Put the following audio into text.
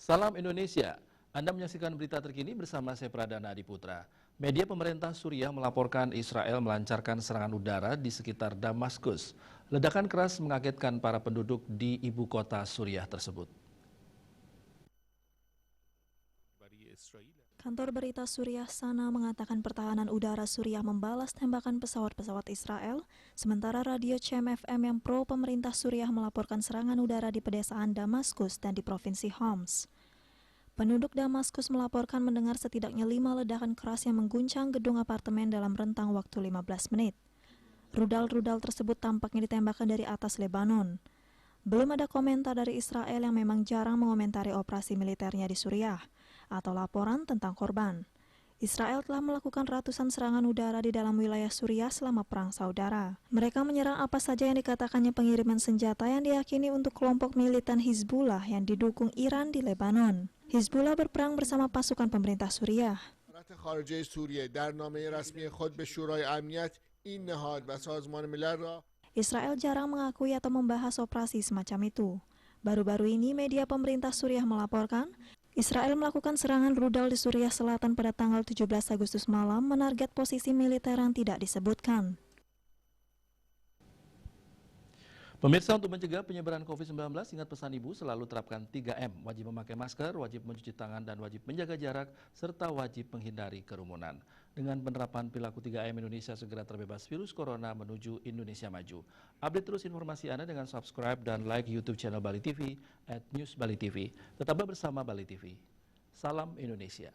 Salam Indonesia, Anda menyaksikan berita terkini bersama saya Pradana Adiputra. Media pemerintah Suriah melaporkan Israel melancarkan serangan udara di sekitar Damaskus. Ledakan keras mengagetkan para penduduk di ibu kota Suriah tersebut. Kantor berita Suriah Sana mengatakan pertahanan udara Suriah membalas tembakan pesawat-pesawat Israel, sementara radio CMFM yang pro pemerintah Suriah melaporkan serangan udara di pedesaan Damaskus dan di provinsi Homs. Penduduk Damaskus melaporkan mendengar setidaknya 5 ledakan keras yang mengguncang gedung apartemen dalam rentang waktu 15 menit. Rudal-rudal tersebut tampaknya ditembakkan dari atas Lebanon. Belum ada komentar dari Israel yang memang jarang mengomentari operasi militernya di Suriah atau laporan tentang korban. Israel telah melakukan ratusan serangan udara di dalam wilayah Suriah selama perang saudara. Mereka menyerang apa saja yang dikatakannya pengiriman senjata yang diyakini untuk kelompok militan Hizbullah yang didukung Iran di Lebanon. Hizbullah berperang bersama pasukan pemerintah Suriah. Israel jarang mengakui atau membahas operasi semacam itu. Baru-baru ini media pemerintah Suriah melaporkan Israel melakukan serangan rudal di Suriah Selatan pada tanggal 17 Agustus malam menarget posisi militer yang tidak disebutkan. Pemirsa, untuk mencegah penyebaran COVID-19, ingat pesan Ibu selalu terapkan 3M, wajib memakai masker, wajib mencuci tangan, dan wajib menjaga jarak, serta wajib menghindari kerumunan. Dengan penerapan perilaku 3M, Indonesia segera terbebas virus corona menuju Indonesia maju. Update terus informasi Anda dengan subscribe dan like YouTube channel Bali TV @newsbalitv. Tetaplah bersama Bali TV. Salam Indonesia.